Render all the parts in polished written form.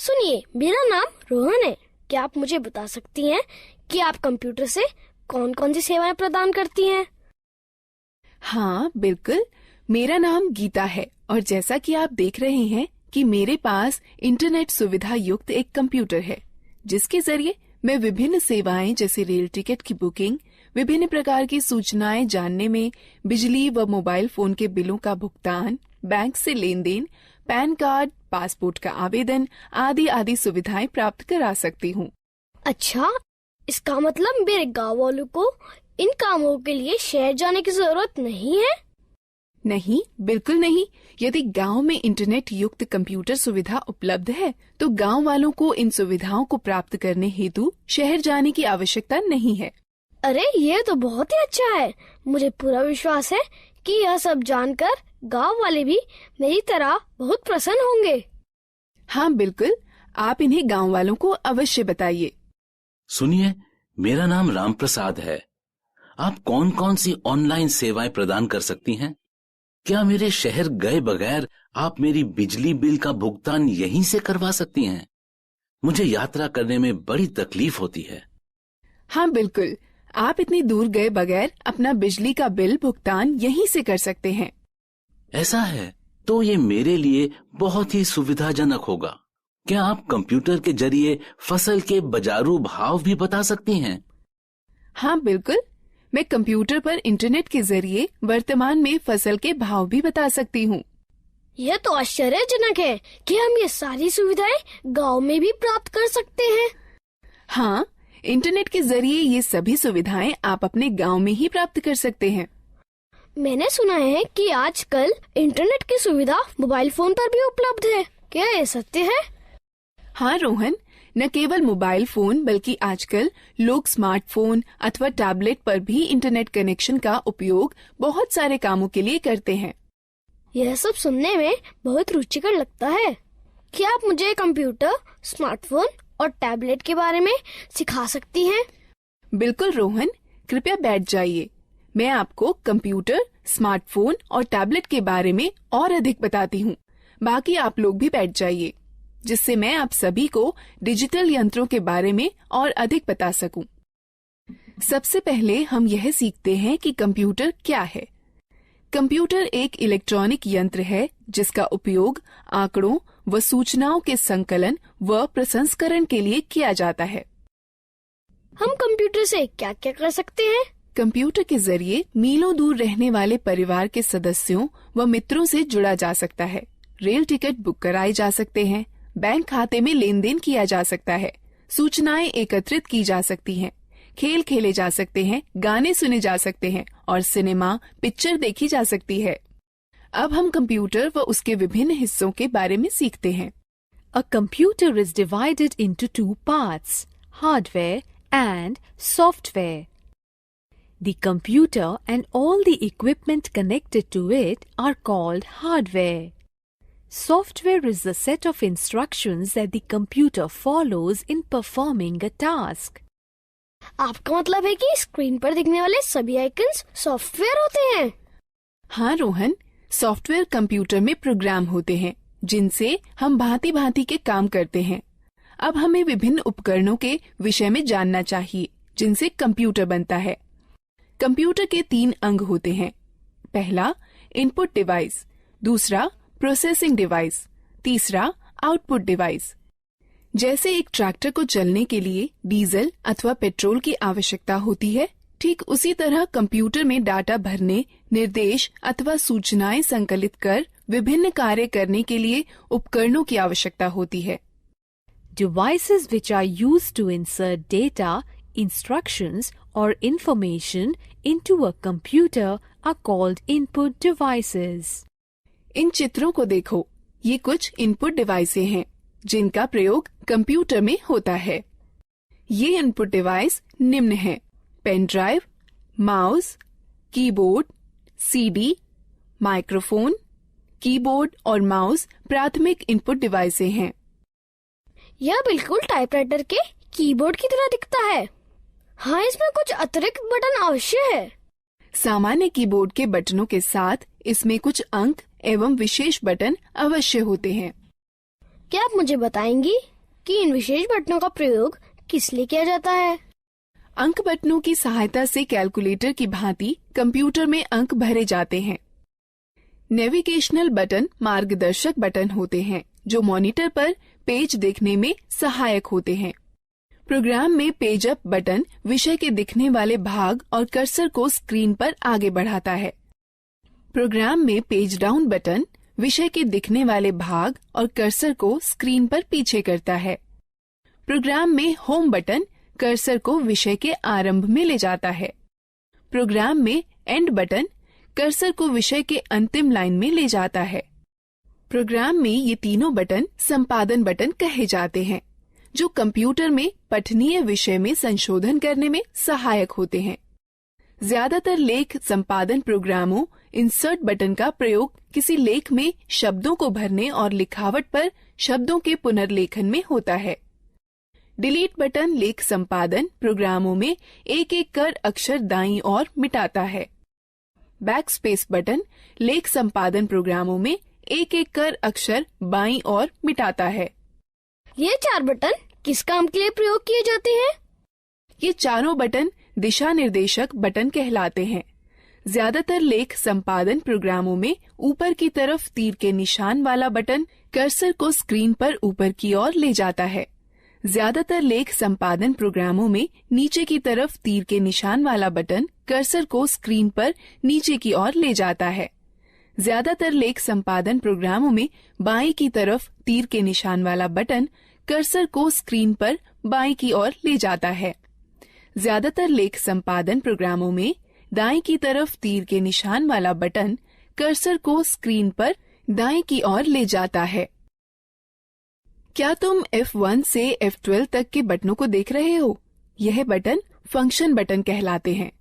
सुनिए, मेरा नाम रोहन है। क्या आप मुझे बता सकती हैं कि आप कंप्यूटर से कौन कौन सी सेवाएं प्रदान करती हैं? हाँ बिल्कुल, मेरा नाम गीता है और जैसा कि आप देख रहे हैं कि मेरे पास इंटरनेट सुविधा युक्त एक कंप्यूटर है, जिसके जरिए मैं विभिन्न सेवाएं जैसे रेल टिकट की बुकिंग, विभिन्न प्रकार की सूचनाएं जानने में, बिजली व मोबाइल फोन के बिलों का भुगतान, बैंक से लेन देन, पैन कार्ड, पासपोर्ट का आवेदन आदि आदि सुविधाएं प्राप्त करा सकती हूँ। अच्छा, इसका मतलब मेरे गाँव वालों को इन कामों के लिए शहर जाने की जरूरत नहीं है? नहीं, बिल्कुल नहीं। यदि गांव में इंटरनेट युक्त कंप्यूटर सुविधा उपलब्ध है, तो गांव वालों को इन सुविधाओं को प्राप्त करने हेतु शहर जाने की आवश्यकता नहीं है। अरे, ये तो बहुत ही अच्छा है। मुझे पूरा विश्वास है कि यह सब जानकर गांव वाले भी मेरी तरह बहुत प्रसन्न होंगे। हाँ बिल्कुल, आप इन्हें गांव वालों को अवश्य बताइए। सुनिए, मेरा नाम राम प्रसाद है। आप कौन कौन सी ऑनलाइन सेवाएं प्रदान कर सकती हैं? क्या मेरे शहर गए बगैर आप मेरी बिजली बिल का भुगतान यहीं से करवा सकती हैं? मुझे यात्रा करने में बड़ी तकलीफ होती है। हाँ बिल्कुल, आप इतनी दूर गए बगैर अपना बिजली का बिल भुगतान यहीं से कर सकते हैं। ऐसा है तो ये मेरे लिए बहुत ही सुविधाजनक होगा। क्या आप कंप्यूटर के जरिए फसल के बाजारू भाव भी बता सकती हैं? हाँ बिल्कुल, मैं कंप्यूटर पर इंटरनेट के जरिए वर्तमान में फसल के भाव भी बता सकती हूँ। यह तो आश्चर्यजनक है कि हम ये सारी सुविधाएं गांव में भी प्राप्त कर सकते हैं। हाँ, इंटरनेट के जरिए ये सभी सुविधाएं आप अपने गांव में ही प्राप्त कर सकते हैं। मैंने सुना है कि आजकल इंटरनेट की सुविधा मोबाइल फोन पर भी उपलब्ध है। क्या ये सत्य है? हाँ रोहन, न केवल मोबाइल फोन बल्कि आजकल लोग स्मार्टफोन अथवा टैबलेट पर भी इंटरनेट कनेक्शन का उपयोग बहुत सारे कामों के लिए करते हैं। यह सब सुनने में बहुत रुचिकर लगता है। क्या आप मुझे कंप्यूटर, स्मार्टफोन और टैबलेट के बारे में सिखा सकती हैं? बिल्कुल रोहन, कृपया बैठ जाइए। मैं आपको कंप्यूटर, स्मार्टफोन और टैबलेट के बारे में और अधिक बताती हूँ। बाकी आप लोग भी बैठ जाइए, जिससे मैं आप सभी को डिजिटल यंत्रों के बारे में और अधिक बता सकूं। सबसे पहले हम यह सीखते हैं कि कंप्यूटर क्या है। कंप्यूटर एक इलेक्ट्रॉनिक यंत्र है जिसका उपयोग आंकड़ों व सूचनाओं के संकलन व प्रसंस्करण के लिए किया जाता है। हम कंप्यूटर से क्या क्या कर सकते हैं? कंप्यूटर के जरिए मीलों दूर रहने वाले परिवार के सदस्यों व मित्रों से जुड़ा जा सकता है। रेल टिकट बुक कराए जा सकते हैं, बैंक खाते में लेन देन किया जा सकता है, सूचनाएं एकत्रित की जा सकती हैं, खेल खेले जा सकते हैं, गाने सुने जा सकते हैं और सिनेमा पिक्चर देखी जा सकती है। अब हम कंप्यूटर व उसके विभिन्न हिस्सों के बारे में सीखते हैं। A computer is divided into two parts, hardware and software. The computer and all the equipment connected to it are called hardware. Software is the set of instructions that the computer follows in performing a task. आपका मतलब है कि screen पर दिखने वाले सभी icons software होते हैं? हाँ रोहन, सॉफ्टवेयर कंप्यूटर में प्रोग्राम होते हैं जिनसे हम भांति भांति के काम करते हैं। अब हमें विभिन्न उपकरणों के विषय में जानना चाहिए जिनसे कंप्यूटर बनता है। कंप्यूटर के 3 अंग होते हैं। पहला इनपुट डिवाइस, दूसरा प्रोसेसिंग डिवाइस, तीसरा आउटपुट डिवाइस। जैसे एक ट्रैक्टर को चलने के लिए डीजल अथवा पेट्रोल की आवश्यकता होती है, ठीक उसी तरह कंप्यूटर में डाटा भरने, निर्देश अथवा सूचनाएं संकलित कर विभिन्न कार्य करने के लिए उपकरणों की आवश्यकता होती है। Devices which are used to insert data, instructions or information into a computer are called input devices. इन चित्रों को देखो, ये कुछ इनपुट डिवाइसें हैं जिनका प्रयोग कंप्यूटर में होता है। ये इनपुट डिवाइस निम्न हैं: pen drive, mouse, keyboard, CD, microphone. Keyboard और माउस प्राथमिक इनपुट डिवाइसें हैं। यह बिल्कुल टाइपराइटर के कीबोर्ड की तरह दिखता है। हाँ, इसमें कुछ अतिरिक्त बटन अवश्य है। सामान्य कीबोर्ड के बटनों के साथ इसमें कुछ अंक एवं विशेष बटन अवश्य होते हैं। क्या आप मुझे बताएंगी कि इन विशेष बटनों का प्रयोग किस लिए किया जाता है? अंक बटनों की सहायता से कैलकुलेटर की भांति कंप्यूटर में अंक भरे जाते हैं। नेविगेशनल बटन मार्गदर्शक बटन होते हैं जो मॉनिटर पर पेज देखने में सहायक होते हैं। प्रोग्राम में पेज अप बटन विषय के दिखने वाले भाग और कर्सर को स्क्रीन पर आगे बढ़ाता है। प्रोग्राम में पेज डाउन बटन विषय के दिखने वाले भाग और कर्सर को स्क्रीन पर पीछे करता है। प्रोग्राम में होम बटन कर्सर को विषय के आरंभ में ले जाता है। प्रोग्राम में एंड बटन कर्सर को विषय के अंतिम लाइन में ले जाता है। प्रोग्राम में ये तीनों बटन संपादन बटन कहे जाते हैं जो कंप्यूटर में पठनीय विषय में संशोधन करने में सहायक होते हैं। ज्यादातर लेख संपादन प्रोग्रामों इंसर्ट बटन का प्रयोग किसी लेख में शब्दों को भरने और लिखावट पर शब्दों के पुनर्लेखन में होता है। डिलीट बटन लेख संपादन प्रोग्रामों में एक एक कर अक्षर दाईं ओर मिटाता है। बैकस्पेस बटन लेख संपादन प्रोग्रामों में एक एक कर अक्षर बाईं ओर मिटाता है। ये 4 बटन किस काम के लिए प्रयोग किए जाते हैं? ये चारों बटन दिशा निर्देशक बटन कहलाते हैं। ज्यादातर लेख संपादन प्रोग्रामों में ऊपर की तरफ तीर के निशान वाला बटन कर्सर को स्क्रीन पर ऊपर की ओर ले जाता है। ज्यादातर लेख संपादन प्रोग्रामों में नीचे की तरफ तीर के निशान वाला बटन कर्सर को स्क्रीन पर नीचे की ओर ले जाता है। ज्यादातर लेख संपादन प्रोग्रामों में बाईं की तरफ तीर के निशान वाला बटन कर्सर को स्क्रीन पर बाईं की ओर ले जाता है। ज्यादातर लेख संपादन प्रोग्रामों में दाईं की तरफ तीर के निशान वाला बटन कर्सर को स्क्रीन पर दाईं की ओर ले जाता है। क्या तुम F1 से F12 तक के बटनों को देख रहे हो? यह बटन फंक्शन बटन कहलाते हैं।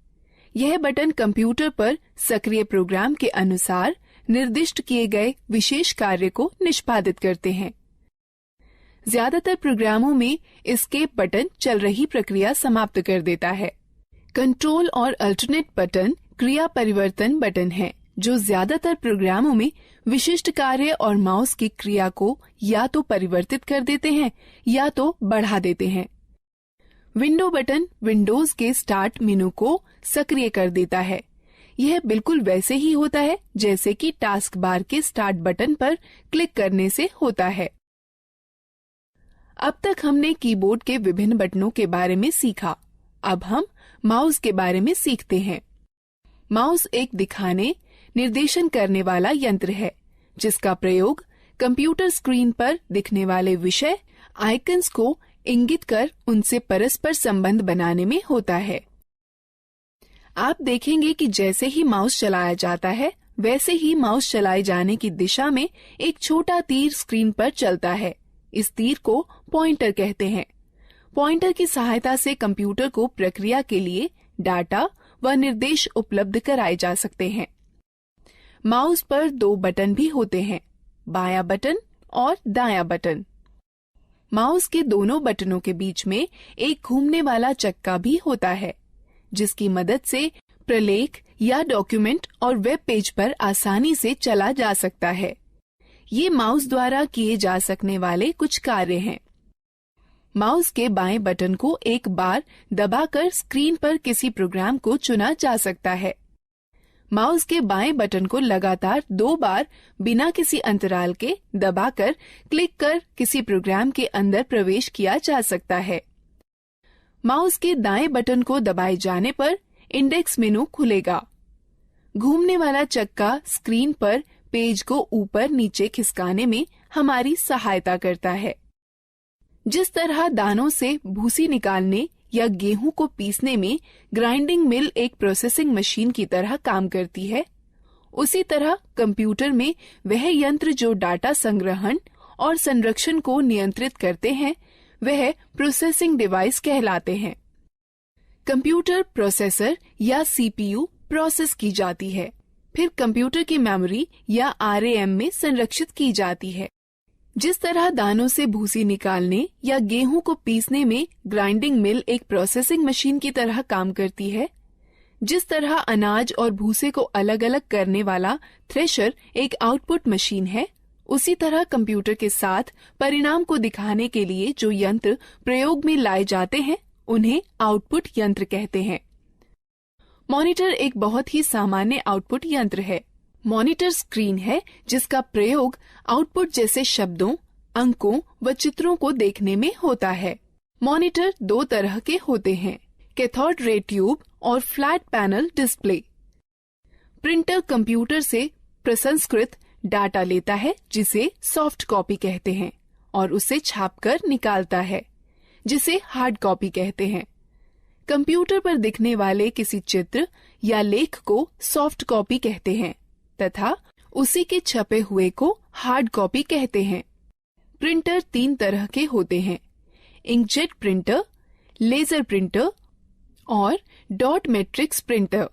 यह बटन कंप्यूटर पर सक्रिय प्रोग्राम के अनुसार निर्दिष्ट किए गए विशेष कार्य को निष्पादित करते हैं। ज्यादातर प्रोग्रामों में एस्केप बटन चल रही प्रक्रिया समाप्त कर देता है। कंट्रोल और अल्टरनेट बटन क्रिया परिवर्तन बटन है जो ज्यादातर प्रोग्रामों में विशिष्ट कार्य और माउस की क्रिया को या तो परिवर्तित कर देते हैं या तो बढ़ा देते हैं। विंडो बटन विंडोज के स्टार्ट मेनू को सक्रिय कर देता है। यह बिल्कुल वैसे ही होता है जैसे कि टास्क बार के स्टार्ट बटन पर क्लिक करने से होता है। अब तक हमने कीबोर्ड के विभिन्न बटनों के बारे में सीखा। अब हम माउस के बारे में सीखते हैं। माउस एक दिखाने, निर्देशन करने वाला यंत्र है जिसका प्रयोग कंप्यूटर स्क्रीन पर दिखने वाले विषय, आइकन्स को इंगित कर उनसे परस्पर संबंध बनाने में होता है। आप देखेंगे कि जैसे ही माउस चलाया जाता है वैसे ही माउस चलाए जाने की दिशा में एक छोटा तीर स्क्रीन पर चलता है। इस तीर को पॉइंटर कहते हैं। पॉइंटर की सहायता से कंप्यूटर को प्रक्रिया के लिए डाटा व निर्देश उपलब्ध कराए जा सकते हैं। माउस पर 2 बटन भी होते हैं, बायां बटन और दायां बटन। माउस के दोनों बटनों के बीच में एक घूमने वाला चक्का भी होता है जिसकी मदद से प्रलेख या डॉक्यूमेंट और वेब पेज पर आसानी से चला जा सकता है। ये माउस द्वारा किए जा सकने वाले कुछ कार्य हैं। माउस के बाएं बटन को एक बार दबाकर स्क्रीन पर किसी प्रोग्राम को चुना जा सकता है। माउस के बाएं बटन को लगातार 2 बार बिना किसी अंतराल के दबाकर क्लिक कर किसी प्रोग्राम के अंदर प्रवेश किया जा सकता है। माउस के दाएं बटन को दबाए जाने पर इंडेक्स मेनू खुलेगा। घूमने वाला चक्का स्क्रीन पर पेज को ऊपर नीचे खिसकाने में हमारी सहायता करता है। जिस तरह दानों से भूसी निकालने या गेहूं को पीसने में ग्राइंडिंग मिल एक प्रोसेसिंग मशीन की तरह काम करती है, उसी तरह कंप्यूटर में वह यंत्र जो डाटा संग्रहण और संरक्षण को नियंत्रित करते हैं वह प्रोसेसिंग डिवाइस कहलाते हैं। कंप्यूटर प्रोसेसर या सीपीयू प्रोसेस की जाती है, फिर कंप्यूटर की मेमोरी या आरएएम में संरक्षित की जाती है। जिस तरह दानों से भूसी निकालने या गेहूं को पीसने में ग्राइंडिंग मिल एक प्रोसेसिंग मशीन की तरह काम करती है, जिस तरह अनाज और भूसे को अलग अलग करने वाला थ्रेशर एक आउटपुट मशीन है, उसी तरह कंप्यूटर के साथ परिणाम को दिखाने के लिए जो यंत्र प्रयोग में लाए जाते हैं उन्हें आउटपुट यंत्र कहते हैं। मॉनिटर एक बहुत ही सामान्य आउटपुट यंत्र है। मॉनिटर स्क्रीन है जिसका प्रयोग आउटपुट जैसे शब्दों, अंकों व चित्रों को देखने में होता है। मॉनिटर दो तरह के होते हैं, कैथोड रे ट्यूब और flat panel display. Printer computer से प्रसंस्कृत डाटा लेता है जिसे सॉफ्ट कॉपी कहते हैं और उसे छापकर निकालता है जिसे हार्ड कॉपी कहते हैं। कंप्यूटर पर दिखने वाले किसी चित्र या लेख को सॉफ्ट कॉपी कहते हैं तथा उसी के छपे हुए को हार्ड कॉपी कहते हैं। प्रिंटर तीन तरह के होते हैं, इंकजेट प्रिंटर, लेजर प्रिंटर और डॉट मैट्रिक्स प्रिंटर।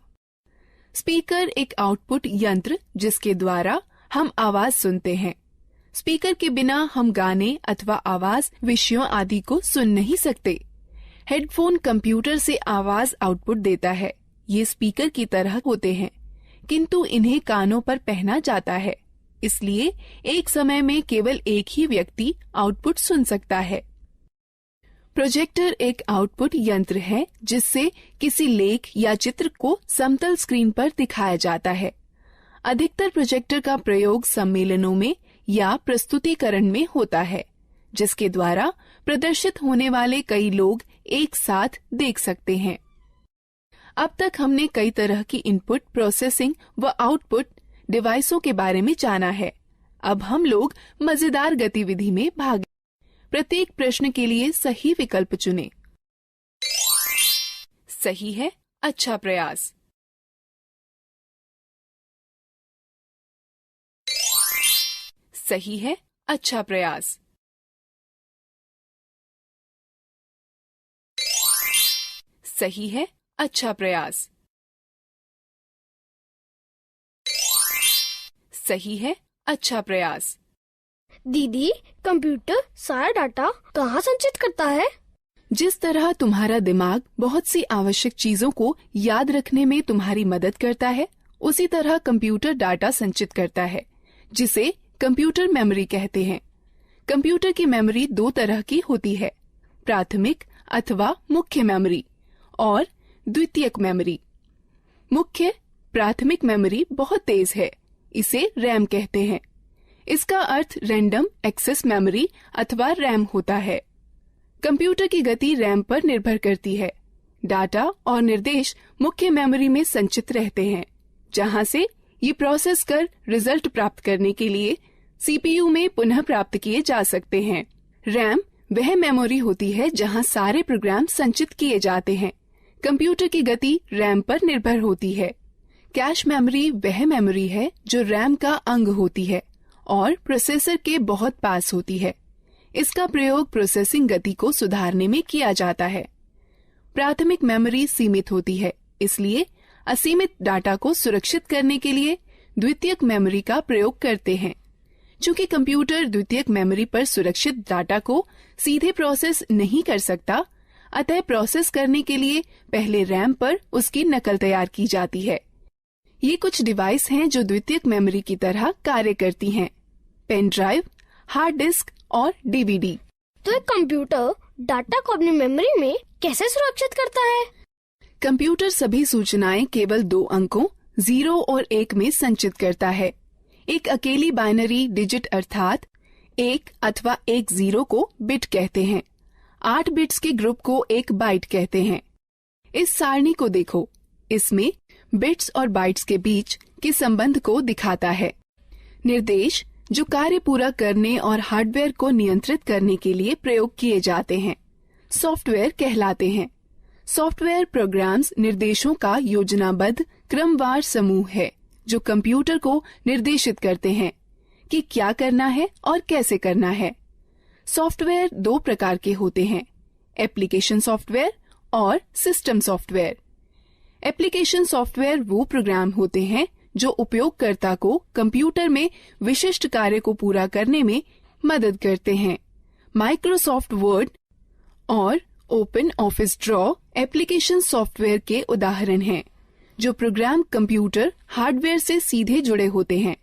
स्पीकर एक आउटपुट यंत्र जिसके द्वारा हम आवाज सुनते हैं। स्पीकर के बिना हम गाने अथवा आवाज विषयों आदि को सुन नहीं सकते। हेडफोन कंप्यूटर से आवाज आउटपुट देता है। ये स्पीकर की तरह होते हैं किंतु इन्हें कानों पर पहना जाता है, इसलिए एक समय में केवल एक ही व्यक्ति आउटपुट सुन सकता है। प्रोजेक्टर एक आउटपुट यंत्र है जिससे किसी लेख या चित्र को समतल स्क्रीन पर दिखाया जाता है। अधिकतर प्रोजेक्टर का प्रयोग सम्मेलनों में या प्रस्तुतिकरण में होता है जिसके द्वारा प्रदर्शित होने वाले कई लोग एक साथ देख सकते हैं। अब तक हमने कई तरह की इनपुट प्रोसेसिंग व आउटपुट डिवाइसों के बारे में जाना है। अब हम लोग मजेदार गतिविधि में भाग। प्रत्येक प्रश्न के लिए सही विकल्प चुनें। सही है, अच्छा प्रयास। सही है, अच्छा प्रयास। सही है, अच्छा प्रयास। सही है, अच्छा प्रयास। दीदी, कंप्यूटर सारा डाटा कहाँ संचित करता है? जिस तरह तुम्हारा दिमाग बहुत सी आवश्यक चीजों को याद रखने में तुम्हारी मदद करता है, उसी तरह कंप्यूटर डाटा संचित करता है जिसे कंप्यूटर मेमोरी कहते हैं। कंप्यूटर की मेमोरी दो तरह की होती है, प्राथमिक अथवा मुख्य मेमोरी और द्वितीयक मेमोरी। मुख्य प्राथमिक मेमोरी बहुत तेज है, इसे रैम कहते हैं। इसका अर्थ रैंडम एक्सेस मेमोरी अथवा रैम होता है। कंप्यूटर की गति रैम पर निर्भर करती है। डाटा और निर्देश मुख्य मेमोरी में संचित रहते हैं, जहां से ये प्रोसेस कर रिजल्ट प्राप्त करने के लिए सीपीयू में पुनः प्राप्त किए जा सकते हैं। रैम वह मेमोरी होती है जहां सारे प्रोग्राम संचित किए जाते हैं। कंप्यूटर की गति रैम पर निर्भर होती है। कैश मेमोरी वह मेमोरी है जो रैम का अंग होती है और प्रोसेसर के बहुत पास होती है। इसका प्रयोग प्रोसेसिंग गति को सुधारने में किया जाता है। प्राथमिक मेमोरी सीमित होती है, इसलिए असीमित डाटा को सुरक्षित करने के लिए द्वितीयक मेमोरी का प्रयोग करते हैं। चूंकि कंप्यूटर द्वितीयक मेमोरी पर सुरक्षित डाटा को सीधे प्रोसेस नहीं कर सकता, अतः प्रोसेस करने के लिए पहले रैम पर उसकी नकल तैयार की जाती है। ये कुछ डिवाइस हैं जो द्वितीयक मेमोरी की तरह कार्य करती हैं, पेन ड्राइव, हार्ड डिस्क और डीवीडी। तो एक कंप्यूटर डाटा को अपनी मेमोरी में कैसे सुरक्षित करता है? कंप्यूटर सभी सूचनाएं केवल दो अंकों 0 और 1 में संचित करता है। एक अकेली बाइनरी डिजिट अर्थात 1 अथवा 1 0 को बिट कहते हैं। 8 बिट्स के ग्रुप को एक बाइट कहते हैं। इस सारणी को देखो, इसमें बिट्स और बाइट्स के बीच के संबंध को दिखाता है। निर्देश जो कार्य पूरा करने और हार्डवेयर को नियंत्रित करने के लिए प्रयोग किए जाते हैं, सॉफ्टवेयर कहलाते हैं। सॉफ्टवेयर प्रोग्राम्स निर्देशों का योजनाबद्ध क्रमवार समूह है जो कंप्यूटर को निर्देशित करते हैं कि क्या करना है और कैसे करना है। सॉफ्टवेयर दो प्रकार के होते हैं, एप्लीकेशन सॉफ्टवेयर और सिस्टम सॉफ्टवेयर। एप्लीकेशन सॉफ्टवेयर वो प्रोग्राम होते हैं जो उपयोगकर्ता को कंप्यूटर में विशिष्ट कार्य को पूरा करने में मदद करते हैं। माइक्रोसॉफ्ट वर्ड और open office draw application software के उदाहरण हैं, जो प्रोग्राम कंप्यूटर हार्डवेयर से सीधे जुड़े होते हैं।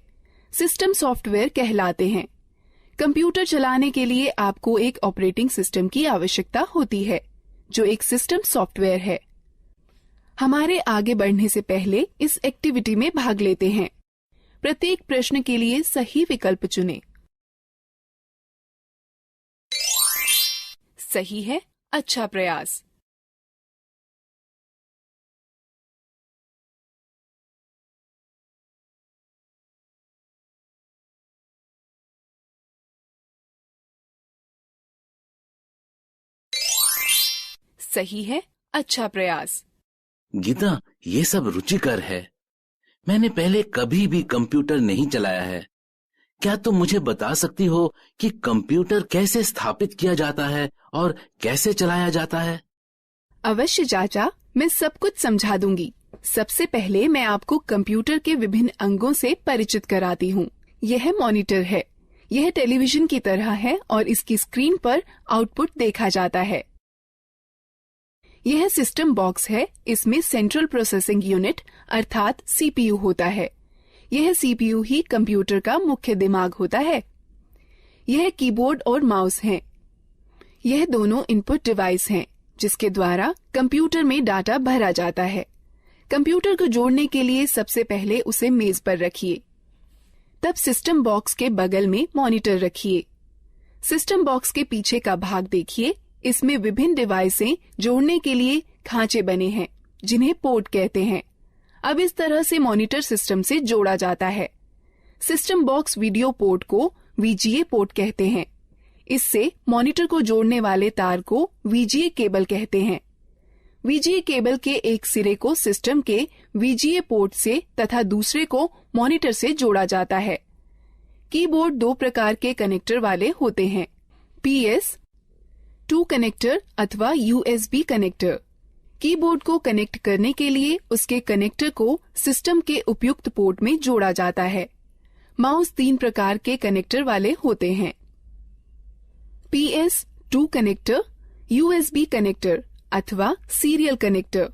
सिस्टम सॉफ्टवेयर कहलाते हैं। कंप्यूटर चलाने के लिए आपको एक ऑपरेटिंग सिस्टम की आवश्यकता होती है, जो एक सिस्टम सॉफ्टवेयर है। हमारे आगे बढ़ने से पहले इस एक्टिविटी में भाग लेते हैं। प्रत्येक प्रश्न के लिए सही विकल्प चुनें। सही है, अच्छा प्रयास। सही है, अच्छा प्रयास। गीता, ये सब रुचिकर है। मैंने पहले कभी भी कंप्यूटर नहीं चलाया है। क्या तुम मुझे बता सकती हो कि कंप्यूटर कैसे स्थापित किया जाता है और कैसे चलाया जाता है? अवश्य चाचा, मैं सब कुछ समझा दूंगी। सबसे पहले मैं आपको कंप्यूटर के विभिन्न अंगों से परिचित कराती हूँ। यह मॉनिटर है। यह टेलीविजन की तरह है और इसकी स्क्रीन पर आउटपुट देखा जाता है। यह सिस्टम बॉक्स है। इसमें सेंट्रल प्रोसेसिंग यूनिट अर्थात सीपीयू होता है। यह सीपीयू ही कंप्यूटर का मुख्य दिमाग होता है। यह कीबोर्ड और माउस हैं। यह दोनों इनपुट डिवाइस हैं, जिसके द्वारा कंप्यूटर में डाटा भरा जाता है। कंप्यूटर को जोड़ने के लिए सबसे पहले उसे मेज पर रखिए। तब सिस्टम बॉक्स के बगल में मॉनिटर रखिए। सिस्टम बॉक्स के पीछे का भाग देखिए। इसमें विभिन्न डिवाइसें जोड़ने के लिए खांचे बने हैं, जिन्हें पोर्ट कहते हैं। अब इस तरह से मॉनिटर सिस्टम से जोड़ा जाता है। सिस्टम बॉक्स वीडियो पोर्ट को वीजीए पोर्ट कहते हैं। इससे मॉनिटर को जोड़ने वाले तार को वीजीए केबल कहते हैं। वीजीए केबल के एक सिरे को सिस्टम के वीजीए पोर्ट से तथा दूसरे को मॉनिटर से जोड़ा जाता है। कीबोर्ड दो प्रकार के कनेक्टर वाले होते हैं, PS2 कनेक्टर अथवा USB कनेक्टर। कीबोर्ड को कनेक्ट करने के लिए उसके कनेक्टर को सिस्टम के उपयुक्त पोर्ट में जोड़ा जाता है। माउस 3 प्रकार के कनेक्टर वाले होते हैं, PS2 कनेक्टर, USB कनेक्टर अथवा सीरियल कनेक्टर।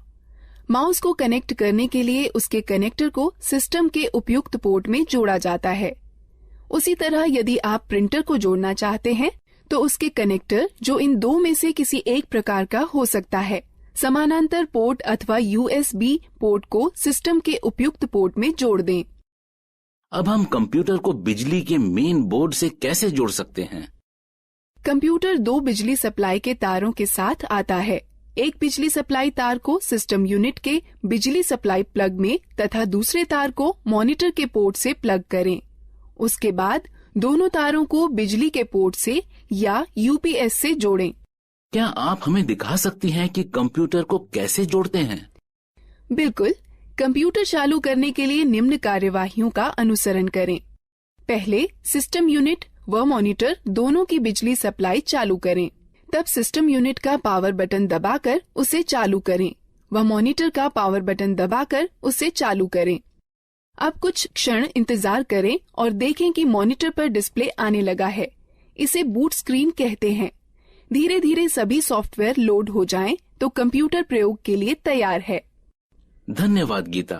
माउस को कनेक्ट करने के लिए उसके कनेक्टर को सिस्टम के उपयुक्त पोर्ट में जोड़ा जाता है। उसी तरह यदि आप प्रिंटर को जोड़ना चाहते हैं तो उसके कनेक्टर, जो इन दो में से किसी एक प्रकार का हो सकता है, समानांतर पोर्ट अथवा USB पोर्ट को सिस्टम के उपयुक्त पोर्ट में जोड़ दें। अब हम कंप्यूटर को बिजली के मेन बोर्ड से कैसे जोड़ सकते हैं? कंप्यूटर 2 बिजली सप्लाई के तारों के साथ आता है। एक बिजली सप्लाई तार को सिस्टम यूनिट के बिजली सप्लाई प्लग में तथा दूसरे तार को मॉनिटर के पोर्ट से प्लग करें। उसके बाद दोनों तारों को बिजली के पोर्ट से या UPS से जोड़ें। क्या आप हमें दिखा सकती हैं कि कंप्यूटर को कैसे जोड़ते हैं? बिल्कुल। कंप्यूटर चालू करने के लिए निम्न कार्यवाहियों का अनुसरण करें। पहले सिस्टम यूनिट व मॉनिटर दोनों की बिजली सप्लाई चालू करें। तब सिस्टम यूनिट का पावर बटन दबाकर उसे चालू करें व मॉनिटर का पावर बटन दबाकर उसे चालू करें। अब कुछ क्षण इंतजार करें और देखें कि मॉनिटर पर डिस्प्ले आने लगा है। इसे बूट स्क्रीन कहते हैं। धीरे धीरे सभी सॉफ्टवेयर लोड हो जाएं तो कंप्यूटर प्रयोग के लिए तैयार है। धन्यवाद गीता।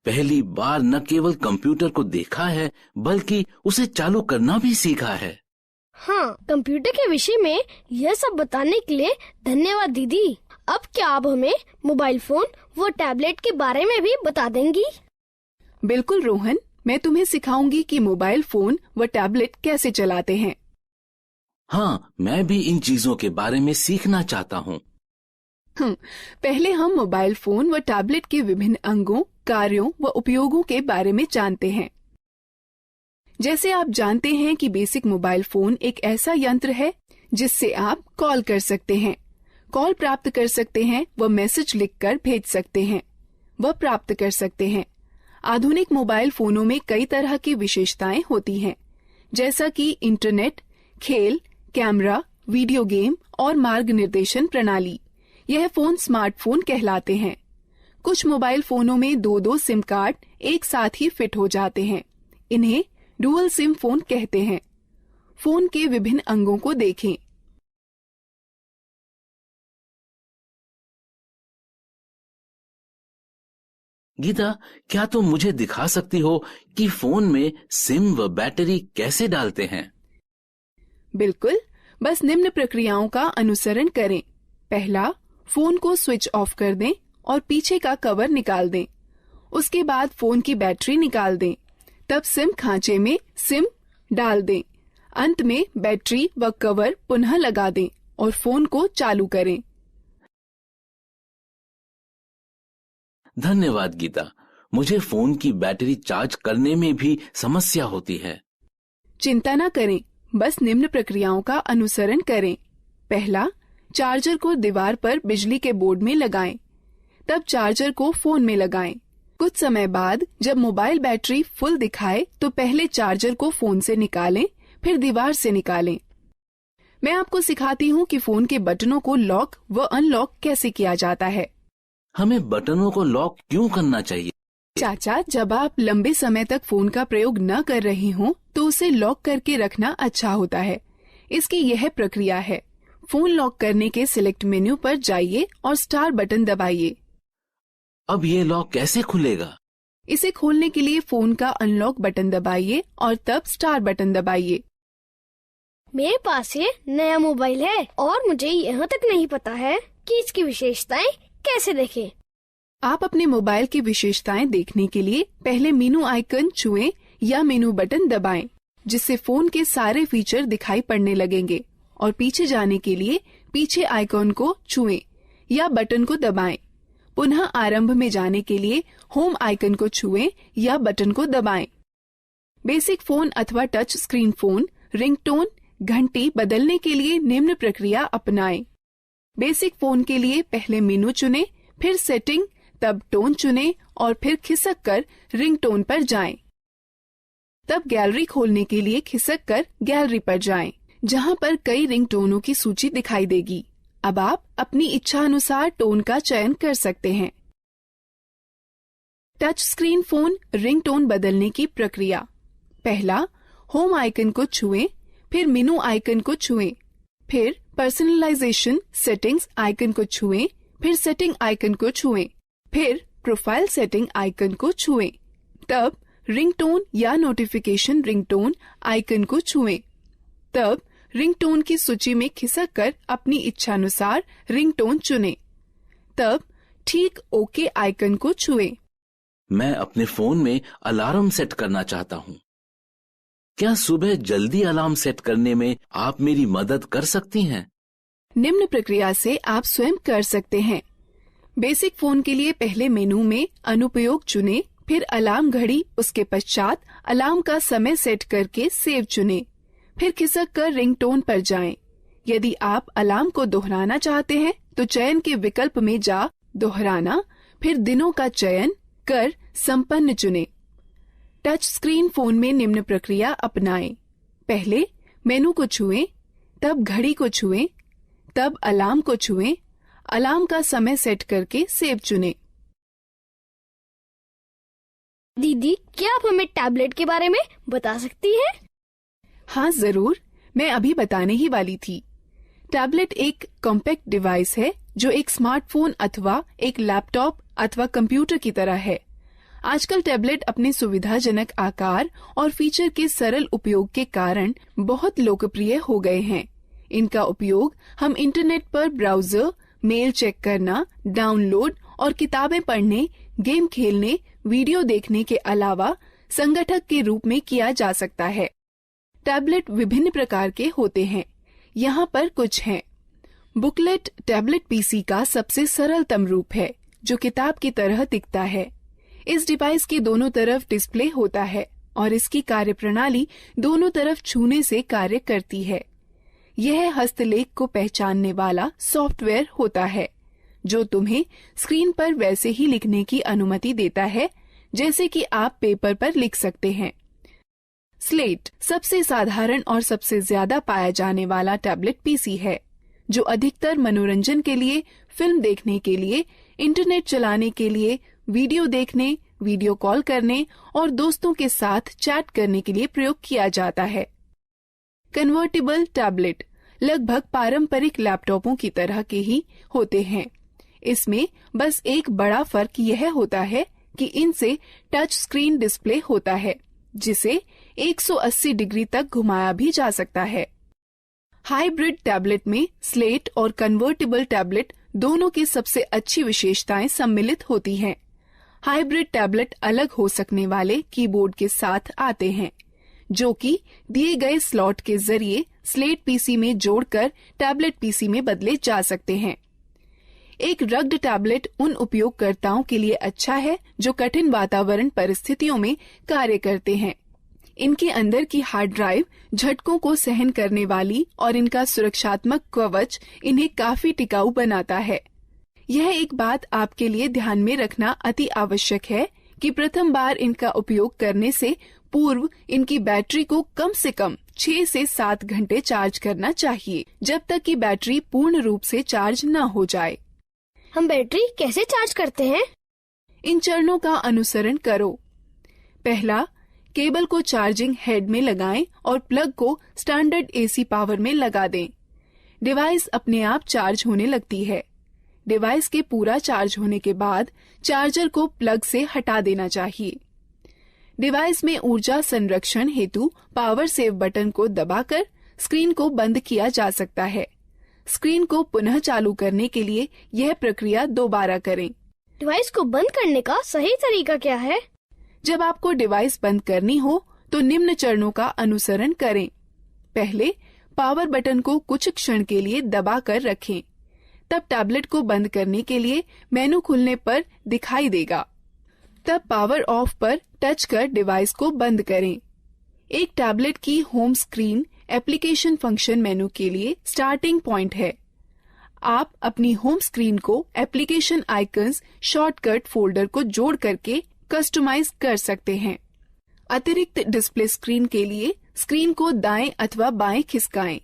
पहली बार न केवल कंप्यूटर को देखा है बल्कि उसे चालू करना भी सीखा है। हाँ, कंप्यूटर के विषय में यह सब बताने के लिए धन्यवाद दीदी। अब क्या आप हमें मोबाइल फोन व टैबलेट के बारे में भी बता देंगी? बिल्कुल रोहन, मैं तुम्हें सिखाऊंगी कि मोबाइल फोन व टैबलेट कैसे चलाते हैं। हाँ, मैं भी इन चीजों के बारे में सीखना चाहता हूँ। पहले हम मोबाइल फोन व टैबलेट के विभिन्न अंगों, कार्यों व उपयोगों के बारे में जानते हैं। जैसे आप जानते हैं कि बेसिक मोबाइल फोन एक ऐसा यंत्र है जिससे आप कॉल कर सकते हैं, कॉल प्राप्त कर सकते हैं व मैसेज लिखकर भेज सकते हैं व प्राप्त कर सकते हैं। आधुनिक मोबाइल फोनों में कई तरह की विशेषताएं होती हैं, जैसा कि इंटरनेट, खेल, कैमरा, वीडियो गेम और मार्ग निर्देशन प्रणाली। यह फोन स्मार्टफोन कहलाते हैं। कुछ मोबाइल फोनों में 2-2 सिम कार्ड एक साथ ही फिट हो जाते हैं। इन्हें डुअल सिम फोन कहते हैं। फोन के विभिन्न अंगों को देखें। गीता, क्या तुम मुझे दिखा सकती हो कि फोन में सिम व बैटरी कैसे डालते हैं? बिल्कुल, बस निम्न प्रक्रियाओं का अनुसरण करें। पहला, फोन को स्विच ऑफ कर दें और पीछे का कवर निकाल दें। उसके बाद फोन की बैटरी निकाल दें। तब सिम खांचे में सिम डाल दें। अंत में बैटरी व कवर पुनः लगा दें और फोन को चालू करें। धन्यवाद गीता, मुझे फोन की बैटरी चार्ज करने में भी समस्या होती है। चिंता न करें, बस निम्न प्रक्रियाओं का अनुसरण करें। पहला, चार्जर को दीवार पर बिजली के बोर्ड में लगाएं। तब चार्जर को फोन में लगाएं। कुछ समय बाद जब मोबाइल बैटरी फुल दिखाए तो पहले चार्जर को फोन से निकालें, फिर दीवार से निकालें। मैं आपको सिखाती हूँ कि फोन के बटनों को लॉक व अनलॉक कैसे किया जाता है। हमें बटनों को लॉक क्यों करना चाहिए? चाचा, जब आप लंबे समय तक फोन का प्रयोग न कर रही हों तो उसे लॉक करके रखना अच्छा होता है। इसकी यह प्रक्रिया है। फोन लॉक करने के सिलेक्ट मेन्यू पर जाइए और स्टार बटन दबाइए। अब ये लॉक कैसे खुलेगा? इसे खोलने के लिए फोन का अनलॉक बटन दबाइए और तब स्टार बटन दबाइए। मेरे पास ये नया मोबाइल है और मुझे यहाँ तक नहीं पता है कि इसकी विशेषताएं कैसे देखें। आप अपने मोबाइल की विशेषताएं देखने के लिए पहले मेनू आइकन छुएं या मेनू बटन दबाएं, जिससे फोन के सारे फीचर दिखाई पड़ने लगेंगे। और पीछे जाने के लिए पीछे आइकन को छुएं या बटन को दबाएं। पुनः आरंभ में जाने के लिए होम आइकन को छुएं या बटन को दबाएं। बेसिक फोन अथवा टच स्क्रीन फोन रिंगटोन घंटी बदलने के लिए निम्न प्रक्रिया अपनाएं। बेसिक फोन के लिए पहले मेनू चुनें, फिर सेटिंग, तब टोन चुनें और फिर खिसक कर रिंगटोन पर जाएं। तब गैलरी खोलने के लिए खिसक कर गैलरी पर जाएं, जहां पर कई रिंगटोनों की सूची दिखाई देगी। अब आप अपनी इच्छा अनुसार टोन का चयन कर सकते हैं। टच स्क्रीन फोन रिंगटोन बदलने की प्रक्रिया। पहला, होम आइकन को छुएं, फिर मेनू आइकन को छुएं, फिर पर्सनलाइजेशन सेटिंग्स आइकन को छुएं, फिर सेटिंग आइकन को छुएं, फिर प्रोफाइल सेटिंग आइकन को छुएं। तब रिंगटोन या नोटिफिकेशन रिंगटोन आइकन को छुएं। तब रिंगटोन की सूची में खिसक कर अपनी इच्छानुसार रिंगटोन चुनें। तब ठीक ओके आइकन को छुएं। मैं अपने फोन में अलार्म सेट करना चाहता हूँ। क्या सुबह जल्दी अलार्म सेट करने में आप मेरी मदद कर सकती हैं? निम्न प्रक्रिया से आप स्वयं कर सकते हैं। बेसिक फोन के लिए पहले मेनू में अनुपयोग चुनें, फिर अलार्म घड़ी, उसके पश्चात अलार्म का समय सेट करके सेव चुनें, फिर खिसक कर रिंगटोन पर जाएं। यदि आप अलार्म को दोहराना चाहते हैं तो चयन के विकल्प में जा दोहराना, फिर दिनों का चयन कर संपन्न चुनें। टच स्क्रीन फोन में निम्न प्रक्रिया अपनाएं। पहले मेनू को छुएं, तब घड़ी को छुएं, तब अलार्म को छुएं, अलार्म का समय सेट करके सेव चुनें। दीदी, क्या आप हमें टैबलेट के बारे में बता सकती हैं? हाँ जरूर, मैं अभी बताने ही वाली थी। टैबलेट एक कॉम्पैक्ट डिवाइस है जो एक स्मार्टफोन अथवा एक लैपटॉप अथवा कंप्यूटर की तरह है। आजकल टैबलेट अपने सुविधाजनक आकार और फीचर के सरल उपयोग के कारण बहुत लोकप्रिय हो गए हैं। इनका उपयोग हम इंटरनेट पर ब्राउजर, मेल चेक करना, डाउनलोड और किताबें पढ़ने, गेम खेलने, वीडियो देखने के अलावा संगठक के रूप में किया जा सकता है। टैबलेट विभिन्न प्रकार के होते हैं। यहाँ पर कुछ हैं। बुकलेट टैबलेट पीसी का सबसे सरलतम रूप है, जो किताब की तरह दिखता है। इस डिवाइस के दोनों तरफ डिस्प्ले होता है और इसकी कार्यप्रणाली दोनों तरफ छूने से कार्य करती है। यह हस्तलेख को पहचानने वाला सॉफ्टवेयर होता है, जो तुम्हें स्क्रीन पर वैसे ही लिखने की अनुमति देता है जैसे कि आप पेपर पर लिख सकते हैं। स्लेट सबसे साधारण और सबसे ज्यादा पाया जाने वाला टैबलेट पीसी है, जो अधिकतर मनोरंजन के लिए, फिल्म देखने के लिए, इंटरनेट चलाने के लिए, वीडियो देखने, वीडियो कॉल करने और दोस्तों के साथ चैट करने के लिए प्रयोग किया जाता है। कन्वर्टेबल टैबलेट लगभग पारंपरिक लैपटॉपों की तरह के ही होते हैं। इसमें बस एक बड़ा फर्क यह होता है कि इनसे टच स्क्रीन डिस्प्ले होता है, जिसे 180 डिग्री तक घुमाया भी जा सकता है। हाइब्रिड टैबलेट में स्लेट और कन्वर्टेबल टैबलेट दोनों की सबसे अच्छी विशेषताएं सम्मिलित होती हैं। हाइब्रिड टैबलेट अलग हो सकने वाले कीबोर्ड के साथ आते हैं, जो कि दिए गए स्लॉट के जरिए स्लेट पीसी में जोड़कर टैबलेट पीसी में बदले जा सकते हैं। एक रग्ड टैबलेट उन उपयोगकर्ताओं के लिए अच्छा है जो कठिन वातावरण परिस्थितियों में कार्य करते हैं। इनके अंदर की हार्ड ड्राइव झटकों को सहन करने वाली और इनका सुरक्षात्मक कवच इन्हें काफी टिकाऊ बनाता है। यह एक बात आपके लिए ध्यान में रखना अति आवश्यक है कि प्रथम बार इनका उपयोग करने से पूर्व इनकी बैटरी को कम से कम 6 से 7 घंटे चार्ज करना चाहिए, जब तक कि बैटरी पूर्ण रूप से चार्ज न हो जाए। हम बैटरी कैसे चार्ज करते हैं? इन चरणों का अनुसरण करो। पहला, केबल को चार्जिंग हेड में लगाएं और प्लग को स्टैंडर्ड एसी पावर में लगा दें। डिवाइस अपने आप चार्ज होने लगती है। डिवाइस के पूरा चार्ज होने के बाद चार्जर को प्लग से हटा देना चाहिए। डिवाइस में ऊर्जा संरक्षण हेतु पावर सेव बटन को दबाकर स्क्रीन को बंद किया जा सकता है। स्क्रीन को पुनः चालू करने के लिए यह प्रक्रिया दोबारा करें। डिवाइस को बंद करने का सही तरीका क्या है? जब आपको डिवाइस बंद करनी हो तो निम्न चरणों का अनुसरण करें। पहले, पावर बटन को कुछ क्षण के लिए दबा कर रखें। तब टैबलेट को बंद करने के लिए मेनू खुलने पर दिखाई देगा। तब पावर ऑफ पर टच कर डिवाइस को बंद करें। एक टैबलेट की होम स्क्रीन एप्लीकेशन फंक्शन मेनू के लिए स्टार्टिंग पॉइंट है। आप अपनी होम स्क्रीन को एप्लीकेशन आइकन्स शॉर्टकट फोल्डर को जोड़ करके कस्टमाइज कर सकते हैं। अतिरिक्त डिस्प्ले स्क्रीन के लिए स्क्रीन को दाएं अथवा बाएं खिसकाएं।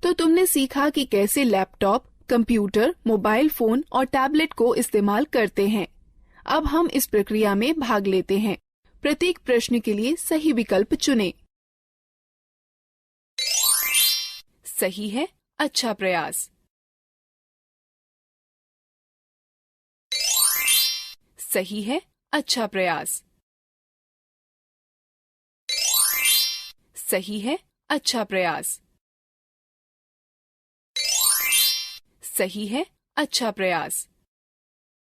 तो तुमने सीखा कि कैसे लैपटॉप, कंप्यूटर, मोबाइल फोन और टैबलेट को इस्तेमाल करते हैं। अब हम इस प्रक्रिया में भाग लेते हैं। प्रत्येक प्रश्न के लिए सही विकल्प चुनें। सही है, अच्छा प्रयास। सही है, अच्छा प्रयास। सही है, अच्छा प्रयास। सही है, अच्छा प्रयास।